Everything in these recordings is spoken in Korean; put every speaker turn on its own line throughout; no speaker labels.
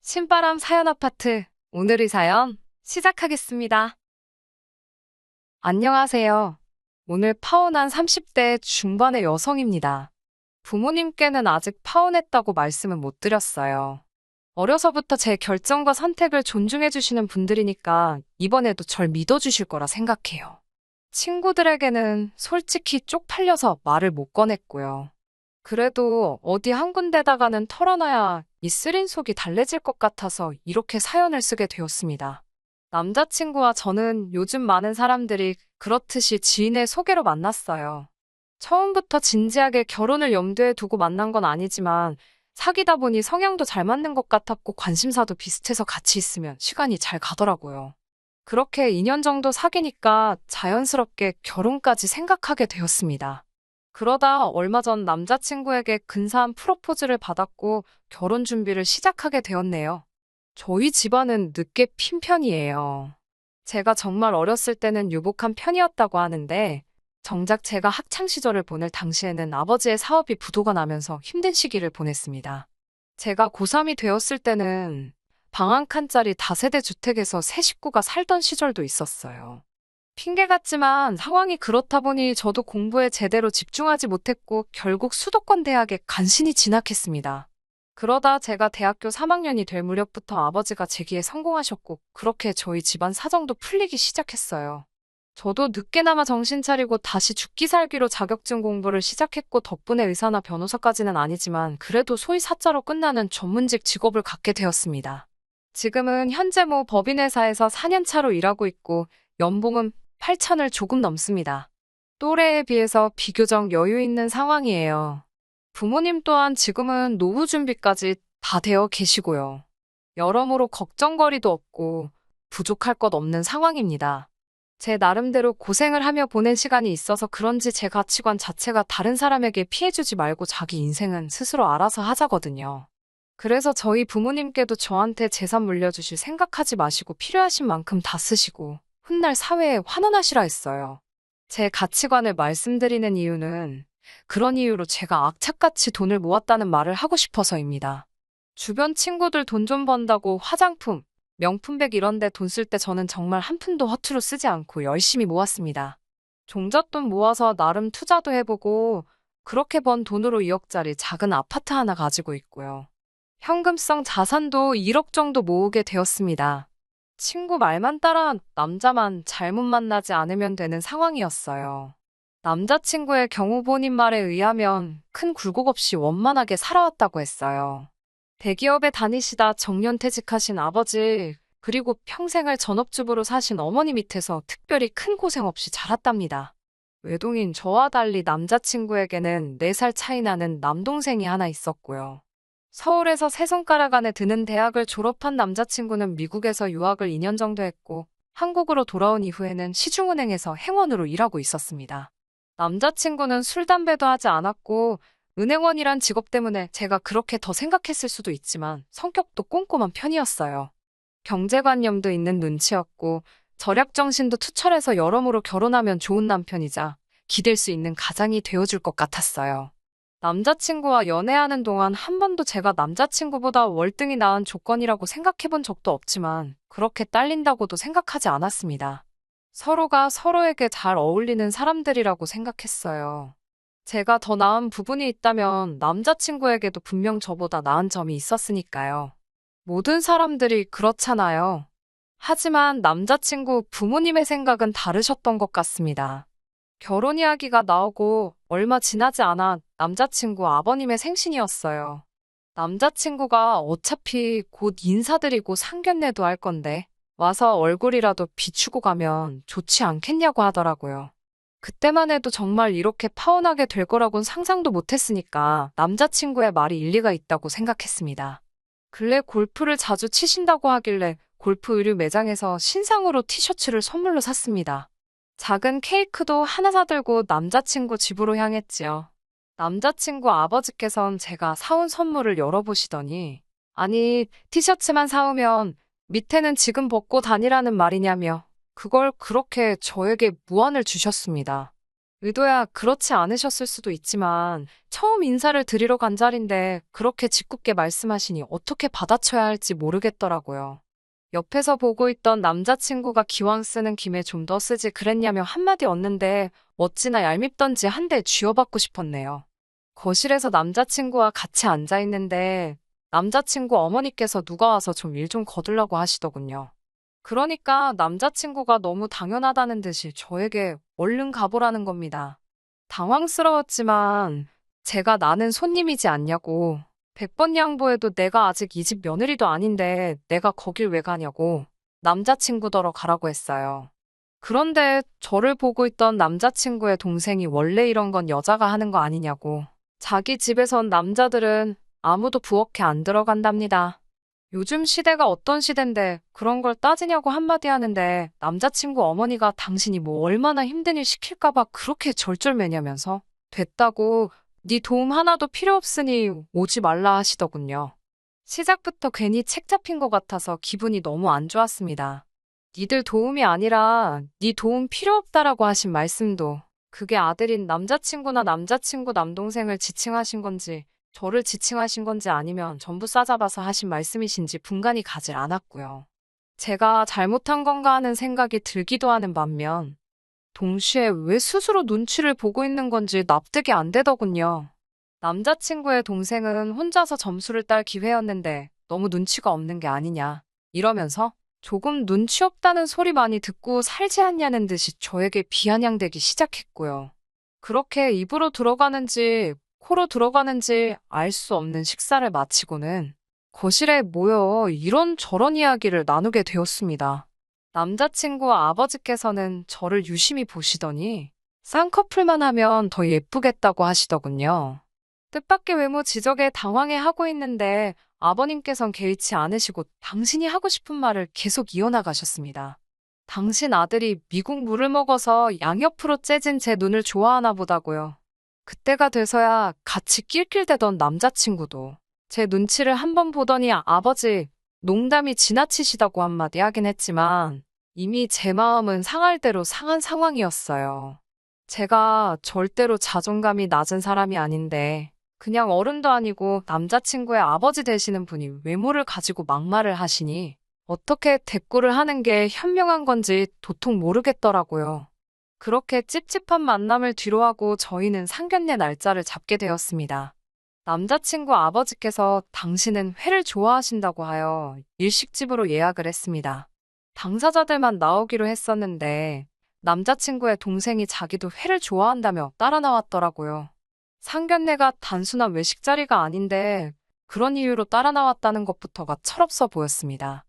신바람 사연 아파트. 오늘의 사연 시작하겠습니다. 안녕하세요. 오늘 파혼한 30대 중반의 여성입니다. 부모님께는 아직 파혼했다고 말씀은 못 드렸어요. 어려서부터 제 결정과 선택을 존중해주시는 분들이니까 이번에도 절 믿어주실 거라 생각해요. 친구들에게는 솔직히 쪽팔려서 말을 못 꺼냈고요. 그래도 어디 한 군데다가는 털어놔야 이 쓰린 속이 달래질 것 같아서 이렇게 사연을 쓰게 되었습니다. 남자친구와 저는 요즘 많은 사람들이 그렇듯이 지인의 소개로 만났어요. 처음부터 진지하게 결혼을 염두에 두고 만난 건 아니지만 사귀다 보니 성향도 잘 맞는 것 같았고 관심사도 비슷해서 같이 있으면 시간이 잘 가더라고요. 그렇게 2년 정도 사귀니까 자연스럽게 결혼까지 생각하게 되었습니다. 그러다 얼마 전 남자친구에게 근사한 프로포즈를 받았고 결혼 준비를 시작하게 되었네요. 저희 집안은 늦게 핀 편이에요. 제가 정말 어렸을 때는 유복한 편이었다고 하는데 정작 제가 학창 시절을 보낼 당시에는 아버지의 사업이 부도가 나면서 힘든 시기를 보냈습니다. 제가 고3이 되었을 때는 방 한 칸짜리 다세대 주택에서 세 식구가 살던 시절도 있었어요. 핑계 같지만 상황이 그렇다 보니 저도 공부에 제대로 집중하지 못했고 결국 수도권 대학에 간신히 진학했습니다. 그러다 제가 대학교 3학년이 될 무렵부터 아버지가 재기에 성공하셨고 그렇게 저희 집안 사정도 풀리기 시작했어요. 저도 늦게나마 정신 차리고 다시 죽기 살기로 자격증 공부를 시작했고 덕분에 의사나 변호사까지는 아니지만 그래도 소위 사자로 끝나는 전문직 직업을 갖게 되었습니다. 지금은 현재 모 법인회사에서 4년 차로 일하고 있고 연봉은 8천을 조금 넘습니다. 또래에 비해서 비교적 여유 있는 상황이에요. 부모님 또한 지금은 노후 준비까지 다 되어 계시고요. 여러모로 걱정거리도 없고 부족할 것 없는 상황입니다. 제 나름대로 고생을 하며 보낸 시간이 있어서 그런지 제 가치관 자체가 다른 사람에게 피해주지 말고 자기 인생은 스스로 알아서 하자거든요. 그래서 저희 부모님께도 저한테 재산 물려주실 생각하지 마시고 필요하신 만큼 다 쓰시고 훗날 사회에 환원하시라 했어요. 제 가치관을 말씀드리는 이유는 그런 이유로 제가 악착같이 돈을 모았다는 말을 하고 싶어서입니다. 주변 친구들 돈 좀 번다고 화장품, 명품백 이런 데 돈 쓸 때 저는 정말 한 푼도 허투루 쓰지 않고 열심히 모았습니다. 종잣돈 모아서 나름 투자도 해보고 그렇게 번 돈으로 2억짜리 작은 아파트 하나 가지고 있고요. 현금성 자산도 1억 정도 모으게 되었습니다. 친구 말만 따라 남자만 잘못 만나지 않으면 되는 상황이었어요. 남자친구의 경우 본인 말에 의하면 큰 굴곡 없이 원만하게 살아왔다고 했어요. 대기업에 다니시다 정년퇴직하신 아버지, 그리고 평생을 전업주부로 사신 어머니 밑에서 특별히 큰 고생 없이 자랐답니다. 외동인 저와 달리 남자친구에게는 4살 차이 나는 남동생이 하나 있었고요. 서울에서 세 손가락 안에 드는 대학을 졸업한 남자친구는 미국에서 유학을 2년 정도 했고 한국으로 돌아온 이후에는 시중은행에서 행원으로 일하고 있었습니다. 남자친구는 술, 담배도 하지 않았고 은행원이란 직업 때문에 제가 그렇게 더 생각했을 수도 있지만 성격도 꼼꼼한 편이었어요. 경제관념도 있는 눈치였고 절약정신도 투철해서 여러모로 결혼하면 좋은 남편이자 기댈 수 있는 가장이 되어줄 것 같았어요. 남자친구와 연애하는 동안 한 번도 제가 남자친구보다 월등히 나은 조건이라고 생각해 본 적도 없지만 그렇게 딸린다고도 생각하지 않았습니다. 서로가 서로에게 잘 어울리는 사람들이라고 생각했어요. 제가 더 나은 부분이 있다면 남자친구에게도 분명 저보다 나은 점이 있었으니까요. 모든 사람들이 그렇잖아요. 하지만 남자친구 부모님의 생각은 다르셨던 것 같습니다. 결혼 이야기가 나오고 얼마 지나지 않아 남자친구 아버님의 생신이었어요. 남자친구가 어차피 곧 인사드리고 상견례도 할 건데 와서 얼굴이라도 비추고 가면 좋지 않겠냐고 하더라고요. 그때만 해도 정말 이렇게 파혼하게 될 거라곤 상상도 못했으니까 남자친구의 말이 일리가 있다고 생각했습니다. 근래 골프를 자주 치신다고 하길래 골프 의류 매장에서 신상으로 티셔츠를 선물로 샀습니다. 작은 케이크도 하나 사들고 남자친구 집으로 향했지요. 남자친구 아버지께선 제가 사온 선물을 열어보시더니 아니 티셔츠만 사오면 밑에는 지금 벗고 다니라는 말이냐며 그걸 그렇게 저에게 무안을 주셨습니다. 의도야 그렇지 않으셨을 수도 있지만 처음 인사를 드리러 간 자리인데 그렇게 짓궂게 말씀하시니 어떻게 받아쳐야 할지 모르겠더라고요. 옆에서 보고 있던 남자친구가 기왕 쓰는 김에 좀 더 쓰지 그랬냐며 한마디 얻는데 어찌나 얄밉던지 한 대 쥐어받고 싶었네요. 거실에서 남자친구와 같이 앉아 있는데 남자친구 어머니께서 누가 와서 좀 일 좀 거들라고 하시더군요. 그러니까 남자친구가 너무 당연하다는 듯이 저에게 얼른 가보라는 겁니다. 당황스러웠지만 제가 나는 손님이지 않냐고 100번 양보해도 내가 아직 이 집 며느리도 아닌데 내가 거길 왜 가냐고 남자친구더러 가라고 했어요. 그런데 저를 보고 있던 남자친구의 동생이 원래 이런 건 여자가 하는 거 아니냐고 자기 집에선 남자들은 아무도 부엌에 안 들어간답니다. 요즘 시대가 어떤 시대인데 그런 걸 따지냐고 한마디 하는데 남자친구 어머니가 당신이 뭐 얼마나 힘든 일 시킬까봐 그렇게 절절매냐면서 됐다고 네 도움 하나도 필요 없으니 오지 말라 하시더군요. 시작부터 괜히 책 잡힌 것 같아서 기분이 너무 안 좋았습니다. 니들 도움이 아니라 네 도움 필요 없다라고 하신 말씀도 그게 아들인 남자친구나 남자친구 남동생을 지칭하신 건지 저를 지칭하신 건지 아니면 전부 싸잡아서 하신 말씀이신지 분간이 가질 않았고요. 제가 잘못한 건가 하는 생각이 들기도 하는 반면 동시에 왜 스스로 눈치를 보고 있는 건지 납득이 안 되더군요. 남자친구의 동생은 혼자서 점수를 딸 기회였는데 너무 눈치가 없는 게 아니냐 이러면서 조금 눈치 없다는 소리 많이 듣고 살지 않냐는 듯이 저에게 비아냥대기 시작했고요. 그렇게 입으로 들어가는지 코로 들어가는지 알 수 없는 식사를 마치고는 거실에 모여 이런저런 이야기를 나누게 되었습니다. 남자친구 아버지께서는 저를 유심히 보시더니 쌍꺼풀만 하면 더 예쁘겠다고 하시더군요. 뜻밖의 외모 지적에 당황해하고 있는데 아버님께선 개의치 않으시고 당신이 하고 싶은 말을 계속 이어나가셨습니다. 당신 아들이 미국 물을 먹어서 양옆으로 째진 제 눈을 좋아하나 보다고요. 그때가 돼서야 같이 낄낄대던 남자친구도 제 눈치를 한번 보더니 아버지 농담이 지나치시다고 한마디 하긴 했지만 이미 제 마음은 상할 대로 상한 상황이었어요. 제가 절대로 자존감이 낮은 사람이 아닌데 그냥 어른도 아니고 남자친구의 아버지 되시는 분이 외모를 가지고 막말을 하시니 어떻게 대꾸를 하는 게 현명한 건지 도통 모르겠더라고요. 그렇게 찝찝한 만남을 뒤로하고 저희는 상견례 날짜를 잡게 되었습니다. 남자친구 아버지께서 당신은 회를 좋아하신다고 하여 일식집으로 예약을 했습니다. 당사자들만 나오기로 했었는데 남자친구의 동생이 자기도 회를 좋아한다며 따라 나왔더라고요. 상견례가 단순한 외식 자리가 아닌데 그런 이유로 따라 나왔다는 것부터가 철없어 보였습니다.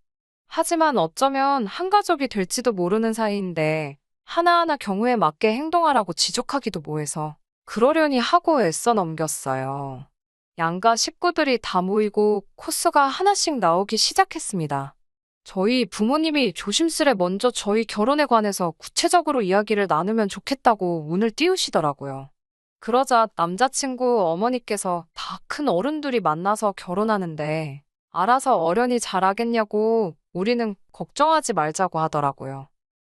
하지만 어쩌면 한 가족이 될지도 모르는 사이인데 하나하나 경우에 맞게 행동하라고 지적하기도 뭐해서 그러려니 하고 애써 넘겼어요. 양가 식구들이 다 모이고 코스가 하나씩 나오기 시작했습니다. 저희 부모님이 조심스레 먼저 저희 결혼에 관해서 구체적으로 이야기를 나누면 좋겠다고 운을 띄우시더라고요. 그러자 남자친구 어머니께서 다 큰 어른들이 만나서 결혼하는데 알아서 어련히 잘하겠냐고 우리는 걱정하지 말자고 하더라고요.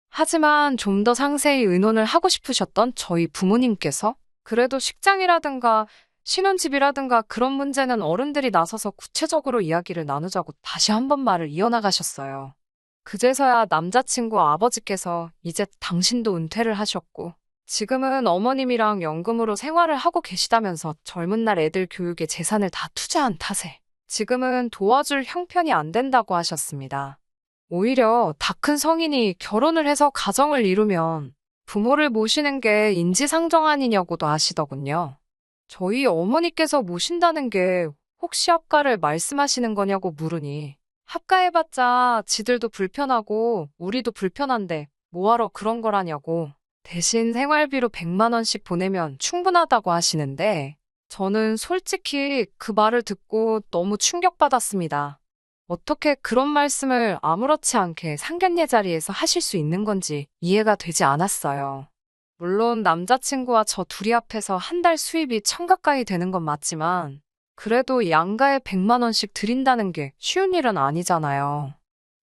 하지만 좀 더 상세히 의논을 하고 싶으셨던 저희 부모님께서 그래도 식장이라든가 신혼집이라든가 그런 문제는 어른들이 나서서 구체적으로 이야기를 나누자고 다시 한번 말을 이어나가셨어요. 그제서야 남자친구 아버지께서 이제 당신도 은퇴를 하셨고 지금은 어머님이랑 연금으로 생활을 하고 계시다면서 젊은 날 애들 교육에 재산을 다 투자한 탓에 지금은 도와줄 형편이 안 된다고 하셨습니다. 오히려 다 큰 성인이 결혼을 해서 가정을 이루면 부모를 모시는 게 인지상정 아니냐고도 하시더군요. 저희 어머니께서 모신다는 게 혹시 합가를 말씀하시는 거냐고 물으니 합가해봤자 지들도 불편하고 우리도 불편한데 뭐하러 그런 거라냐고 대신 생활비로 100만 원씩 보내면 충분하다고 하시는데 저는 솔직히 그 말을 듣고 너무 충격받았습니다. 어떻게 그런 말씀을 아무렇지 않게 상견례 자리에서 하실 수 있는 건지 이해가 되지 않았어요. 물론 남자친구와 저 둘이 합해서 한 달 수입이 1000 가까이 되는 건 맞지만 그래도 양가에 100만 원씩 드린다는 게 쉬운 일은 아니잖아요.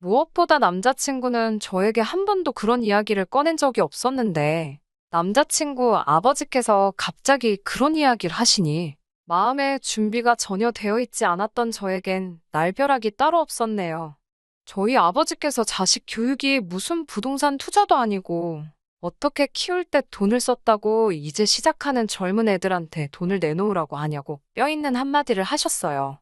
무엇보다 남자친구는 저에게 한 번도 그런 이야기를 꺼낸 적이 없었는데 남자친구 아버지께서 갑자기 그런 이야기를 하시니 마음의 준비가 전혀 되어 있지 않았던 저에겐 날벼락이 따로 없었네요. 저희 아버지께서 자식 교육이 무슨 부동산 투자도 아니고 어떻게 키울 때 돈을 썼다고 이제 시작하는 젊은 애들한테 돈을 내놓으라고 하냐고 뼈있는 한마디를 하셨어요.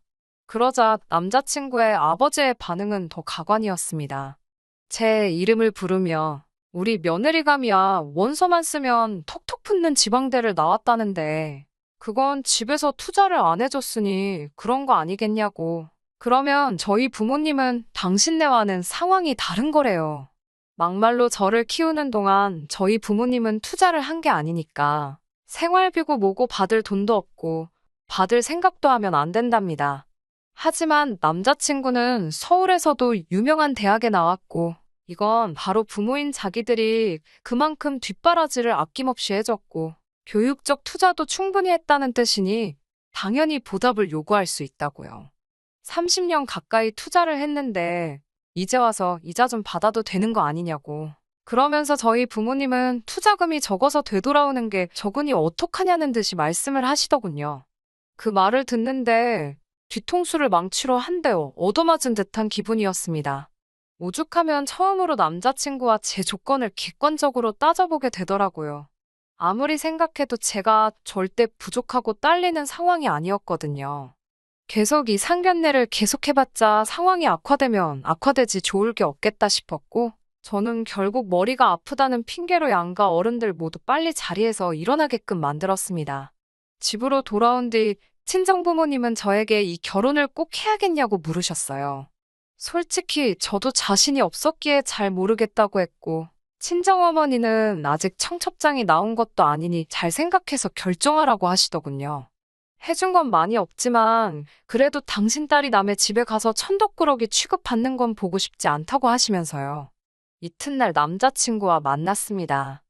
그러자 남자친구의 아버지의 반응은 더 가관이었습니다. 제 이름을 부르며 우리 며느리감이야 원서만 쓰면 톡톡 붙는 지방대를 나왔다는데 그건 집에서 투자를 안 해줬으니 그런 거 아니겠냐고. 그러면 저희 부모님은 당신네와는 상황이 다른 거래요. 막말로 저를 키우는 동안 저희 부모님은 투자를 한 게 아니니까 생활비고 뭐고 받을 돈도 없고 받을 생각도 하면 안 된답니다. 하지만 남자친구는 서울에서도 유명한 대학에 나왔고 이건 바로 부모인 자기들이 그만큼 뒷바라지를 아낌없이 해줬고 교육적 투자도 충분히 했다는 뜻이니 당연히 보답을 요구할 수 있다고요. 30년 가까이 투자를 했는데 이제 와서 이자 좀 받아도 되는 거 아니냐고. 그러면서 저희 부모님은 투자금이 적어서 되돌아오는 게 적으니 어떡하냐는 듯이 말씀을 하시더군요. 그 말을 듣는데 뒤통수를 망치로 한 대 얻어맞은 듯한 기분이었습니다. 오죽하면 처음으로 남자친구와 제 조건을 객관적으로 따져보게 되더라고요. 아무리 생각해도 제가 절대 부족하고 딸리는 상황이 아니었거든요. 계속 이 상견례를 계속해봤자 상황이 악화되면 악화되지 좋을 게 없겠다 싶었고 저는 결국 머리가 아프다는 핑계로 양가 어른들 모두 빨리 자리에서 일어나게끔 만들었습니다. 집으로 돌아온 뒤 친정부모님은 저에게 이 결혼을 꼭 해야겠냐고 물으셨어요. 솔직히 저도 자신이 없었기에 잘 모르겠다고 했고 친정어머니는 아직 청첩장이 나온 것도 아니니 잘 생각해서 결정하라고 하시더군요. 해준 건 많이 없지만 그래도 당신 딸이 남의 집에 가서 천덕꾸러기 취급받는 건 보고 싶지 않다고 하시면서요. 이튿날 남자친구와 만났습니다.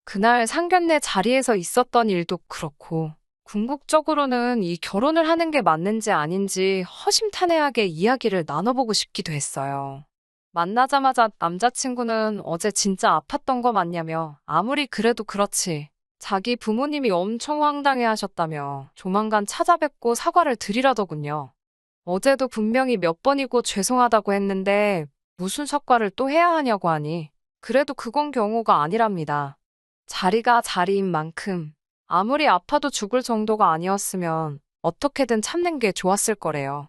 그날 상견례 자리에서 있었던 일도 그렇고 궁극적으로는 이 결혼을 하는 게 맞는지 아닌지 허심탄회하게 이야기를 나눠보고 싶기도 했어요. 만나자마자 남자친구는 어제 진짜 아팠던 거 맞냐며 아무리 그래도 그렇지. 자기 부모님이 엄청 황당해 하셨다며 조만간 찾아뵙고 사과를 드리라더군요. 어제도 분명히 몇 번이고 죄송하다고 했는데 무슨 사과를 또 해야 하냐고 하니 그래도 그건 경우가 아니랍니다. 자리가 자리인 만큼 아무리 아파도 죽을 정도가 아니었으면 어떻게든 참는 게 좋았을 거래요.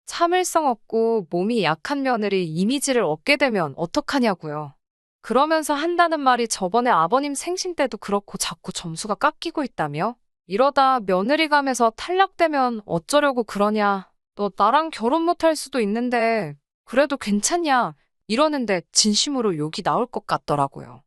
참을성 없고 몸이 약한 며느리 이미지를 얻게 되면 어떡하냐고요. 그러면서 한다는 말이 저번에 아버님 생신 때도 그렇고 자꾸 점수가 깎이고 있다며? 이러다 며느리감에서 탈락되면 어쩌려고 그러냐. 너 나랑 결혼 못할 수도 있는데 그래도 괜찮냐. 이러는데 진심으로 욕이 나올 것 같더라고요.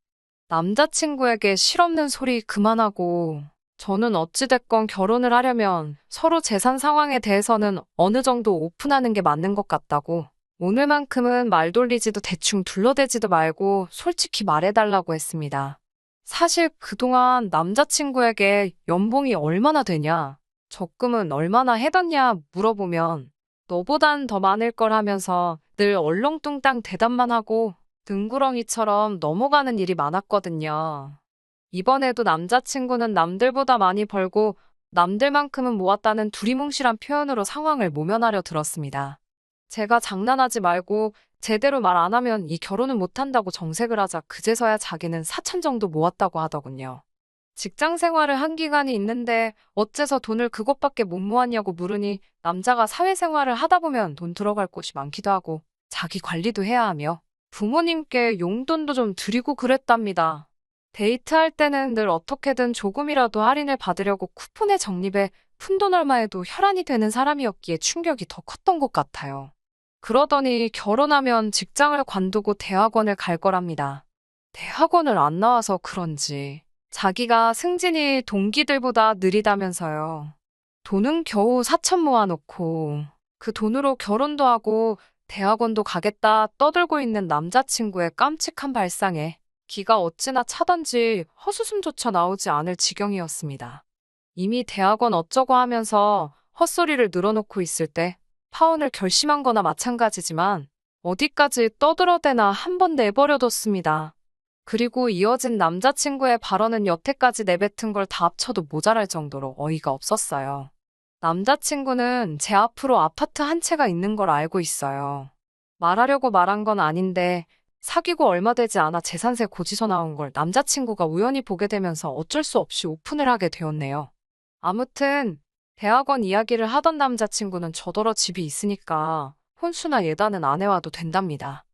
남자친구에게 실없는 소리 그만하고 저는 어찌됐건 결혼을 하려면 서로 재산 상황에 대해서는 어느 정도 오픈하는 게 맞는 것 같다고. 오늘만큼은 말 돌리지도 대충 둘러대지도 말고 솔직히 말해달라고 했습니다. 사실 그동안 남자친구에게 연봉이 얼마나 되냐, 적금은 얼마나 해뒀냐 물어보면 너보단 더 많을 걸 하면서 늘 얼렁뚱땅 대답만 하고 등구렁이처럼 넘어가는 일이 많았거든요. 이번에도 남자친구는 남들보다 많이 벌고 남들만큼은 모았다는 두리뭉실한 표현으로 상황을 모면하려 들었습니다. 제가 장난하지 말고 제대로 말 안 하면 이 결혼은 못한다고 정색을 하자 그제서야 자기는 4천 정도 모았다고 하더군요. 직장 생활을 한 기간이 있는데 어째서 돈을 그것밖에 못 모았냐고 물으니 남자가 사회생활을 하다 보면 돈 들어갈 곳이 많기도 하고 자기 관리도 해야 하며 부모님께 용돈도 좀 드리고 그랬답니다. 데이트할 때는 늘 어떻게든 조금이라도 할인을 받으려고 쿠폰에 적립해 푼돈 얼마에도 혈안이 되는 사람이었기에 충격이 더 컸던 것 같아요. 그러더니 결혼하면 직장을 관두고 대학원을 갈 거랍니다. 대학원을 안 나와서 그런지 자기가 승진이 동기들보다 느리다면서요. 돈은 겨우 4천 모아놓고 그 돈으로 결혼도 하고 대학원도 가겠다 떠들고 있는 남자친구의 깜찍한 발상에 기가 어찌나 차던지 헛웃음조차 나오지 않을 지경이었습니다. 이미 대학원 어쩌고 하면서 헛소리를 늘어놓고 있을 때 파혼을 결심한 거나 마찬가지지만 어디까지 떠들어대나 한 번 내버려뒀습니다. 그리고 이어진 남자친구의 발언은 여태까지 내뱉은 걸 다 합쳐도 모자랄 정도로 어이가 없었어요. 남자친구는 제 앞으로 아파트 한 채가 있는 걸 알고 있어요. 말하려고 말한 건 아닌데 사귀고 얼마 되지 않아 재산세 고지서 나온 걸 남자친구가 우연히 보게 되면서 어쩔 수 없이 오픈을 하게 되었네요. 아무튼 대학원 이야기를 하던 남자친구는 저더러 집이 있으니까 혼수나 예단은 안 해와도 된답니다.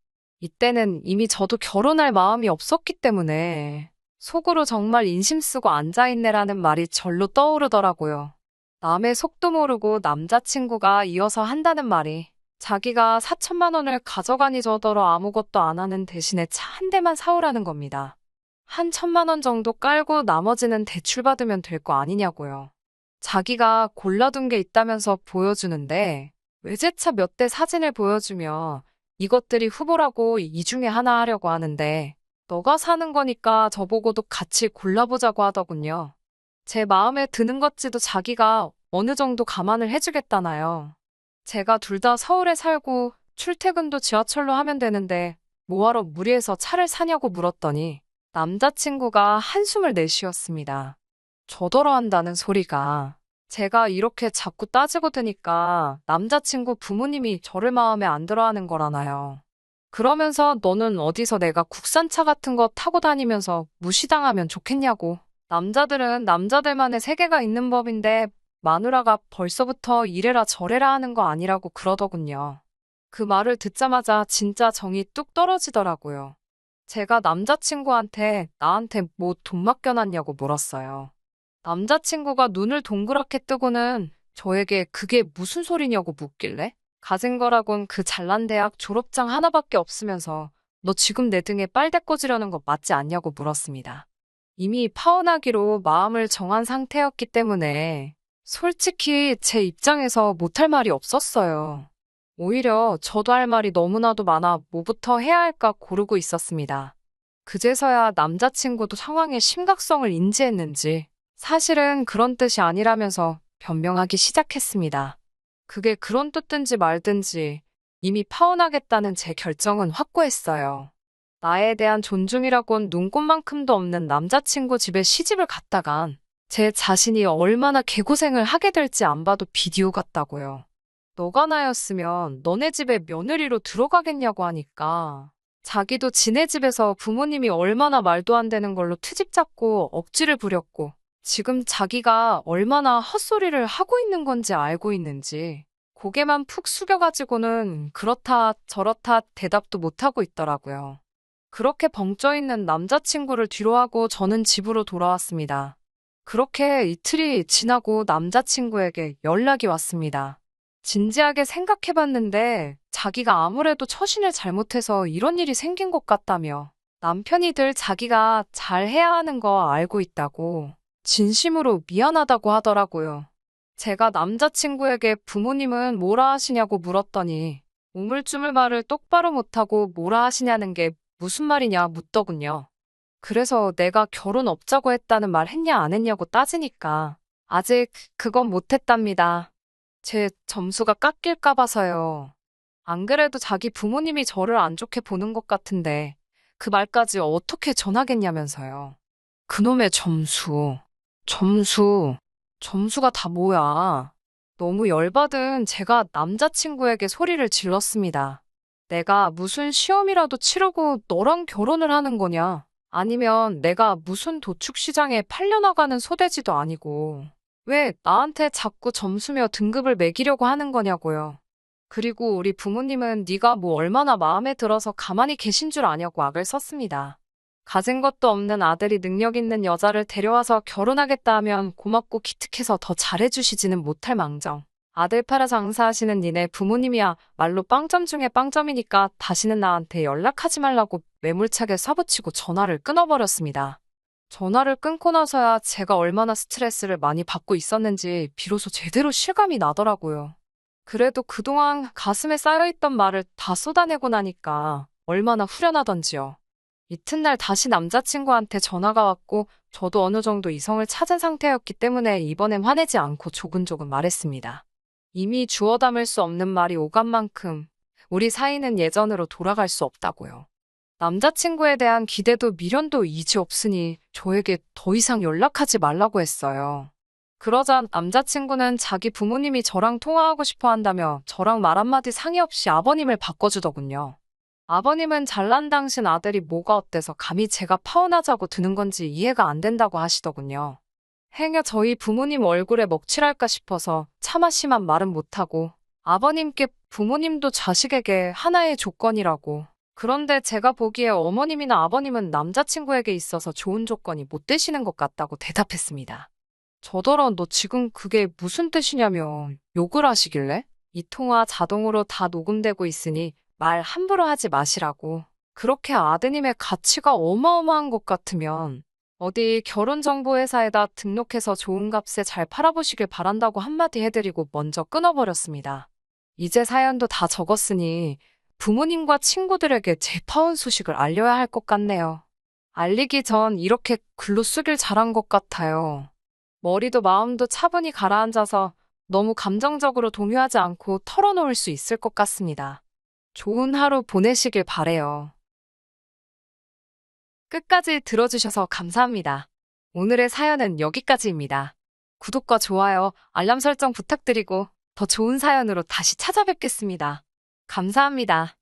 이때는 이미 저도 결혼할 마음이 없었기 때문에 속으로 정말 인심 쓰고 앉아있네라는 말이 절로 떠오르더라고요. 남의 속도 모르고 남자친구가 이어서 한다는 말이 자기가 4천만 원을 가져가니 저더러 아무것도 안 하는 대신에 차 한 대만 사오라는 겁니다. 한 1천만 원 정도 깔고 나머지는 대출 받으면 될 거 아니냐고요. 자기가 골라둔 게 있다면서 보여주는데 외제차 몇 대 사진을 보여주며 이것들이 후보라고 이 중에 하나 하려고 하는데 너가 사는 거니까 저보고도 같이 골라보자고 하더군요. 제 마음에 드는 것지도 자기가 어느 정도 감안을 해주겠다나요. 제가 둘 다 서울에 살고 출퇴근도 지하철로 하면 되는데 뭐하러 무리해서 차를 사냐고 물었더니 남자친구가 한숨을 내쉬었습니다. 저더러 한다는 소리가 제가 이렇게 자꾸 따지고 드니까 남자친구 부모님이 저를 마음에 안 들어 하는 거라나요. 그러면서 너는 어디서 내가 국산차 같은 거 타고 다니면서 무시당하면 좋겠냐고. 남자들은 남자들만의 세계가 있는 법인데 마누라가 벌써부터 이래라 저래라 하는 거 아니라고 그러더군요. 그 말을 듣자마자 진짜 정이 뚝 떨어지더라고요. 제가 남자친구한테 나한테 뭐 돈 맡겨놨냐고 물었어요. 남자친구가 눈을 동그랗게 뜨고는 저에게 그게 무슨 소리냐고 묻길래 가진 거라곤 그 잘난 대학 졸업장 하나밖에 없으면서 너 지금 내 등에 빨대 꽂으려는 거 맞지 않냐고 물었습니다. 이미 파혼하기로 마음을 정한 상태였기 때문에 솔직히 제 입장에서 못할 말이 없었어요. 오히려 저도 할 말이 너무나도 많아 뭐부터 해야 할까 고르고 있었습니다. 그제서야 남자친구도 상황의 심각성을 인지했는지 사실은 그런 뜻이 아니라면서 변명하기 시작했습니다. 그게 그런 뜻든지 말든지 이미 파혼하겠다는 제 결정은 확고했어요. 나에 대한 존중이라곤 눈꼽만큼도 없는 남자친구 집에 시집을 갔다간 제 자신이 얼마나 개고생을 하게 될지 안 봐도 비디오 같다고요. 너가 나였으면 너네 집에 며느리로 들어가겠냐고 하니까 자기도 지네 집에서 부모님이 얼마나 말도 안 되는 걸로 트집 잡고 억지를 부렸고 지금 자기가 얼마나 헛소리를 하고 있는 건지 알고 있는지 고개만 푹 숙여가지고는 그렇다 저렇다 대답도 못하고 있더라고요. 그렇게 벙쪄 있는 남자친구를 뒤로하고 저는 집으로 돌아왔습니다. 그렇게 이틀이 지나고 남자친구에게 연락이 왔습니다. 진지하게 생각해봤는데 자기가 아무래도 처신을 잘못해서 이런 일이 생긴 것 같다며 남편이 늘 자기가 잘해야 하는 거 알고 있다고 진심으로 미안하다고 하더라고요. 제가 남자친구에게 부모님은 뭐라 하시냐고 물었더니 우물쭈물 말을 똑바로 못하고 뭐라 하시냐는 게 무슨 말이냐 묻더군요. 그래서 내가 결혼 없자고 했다는 말 했냐 안 했냐고 따지니까 아직 그건 못했답니다. 제 점수가 깎일까 봐서요. 안 그래도 자기 부모님이 저를 안 좋게 보는 것 같은데 그 말까지 어떻게 전하겠냐면서요. 그놈의 점수가 다 뭐야. 너무 열받은 제가 남자친구에게 소리를 질렀습니다. 내가 무슨 시험이라도 치르고 너랑 결혼을 하는 거냐? 아니면 내가 무슨 도축시장에 팔려나가는 소돼지도 아니고 왜 나한테 자꾸 점수며 등급을 매기려고 하는 거냐고요. 그리고 우리 부모님은 네가 뭐 얼마나 마음에 들어서 가만히 계신 줄 아냐고 악을 썼습니다. 가진 것도 없는 아들이 능력 있는 여자를 데려와서 결혼하겠다 하면 고맙고 기특해서 더 잘해주시지는 못할 망정. 아들 팔아 장사하시는 니네 부모님이야 말로 빵점 중에 빵점이니까 다시는 나한테 연락하지 말라고 매몰차게 쏴붙이고 전화를 끊어버렸습니다. 전화를 끊고 나서야 제가 얼마나 스트레스를 많이 받고 있었는지 비로소 제대로 실감이 나더라고요. 그래도 그동안 가슴에 쌓여있던 말을 다 쏟아내고 나니까 얼마나 후련하던지요. 이튿날 다시 남자친구한테 전화가 왔고 저도 어느 정도 이성을 찾은 상태였기 때문에 이번엔 화내지 않고 조근조근 말했습니다. 이미 주워 담을 수 없는 말이 오간 만큼 우리 사이는 예전으로 돌아갈 수 없다고요. 남자친구에 대한 기대도 미련도 이제 없으니 저에게 더 이상 연락하지 말라고 했어요. 그러자 남자친구는 자기 부모님이 저랑 통화하고 싶어 한다며 저랑 말 한마디 상의 없이 아버님을 바꿔주더군요. 아버님은 잘난 당신 아들이 뭐가 어때서 감히 제가 파혼하자고 드는 건지 이해가 안 된다고 하시더군요. 행여 저희 부모님 얼굴에 먹칠할까 싶어서 차마 심한 말은 못하고 아버님께 부모님도 자식에게 하나의 조건이라고. 그런데 제가 보기에 어머님이나 아버님은 남자친구에게 있어서 좋은 조건이 못 되시는 것 같다고 대답했습니다. 저더러 너 지금 그게 무슨 뜻이냐며 욕을 하시길래 이 통화 자동으로 다 녹음되고 있으니 말 함부로 하지 마시라고. 그렇게 아드님의 가치가 어마어마한 것 같으면 어디 결혼정보회사에다 등록해서 좋은 값에 잘 팔아보시길 바란다고 한마디 해드리고 먼저 끊어버렸습니다. 이제 사연도 다 적었으니 부모님과 친구들에게 제 파혼 소식을 알려야 할 것 같네요. 알리기 전 이렇게 글로 쓰길 잘한 것 같아요. 머리도 마음도 차분히 가라앉아서 너무 감정적으로 동요하지 않고 털어놓을 수 있을 것 같습니다. 좋은 하루 보내시길 바래요. 끝까지 들어주셔서 감사합니다. 오늘의 사연은 여기까지입니다. 구독과 좋아요, 알람 설정 부탁드리고 더 좋은 사연으로 다시 찾아뵙겠습니다. 감사합니다.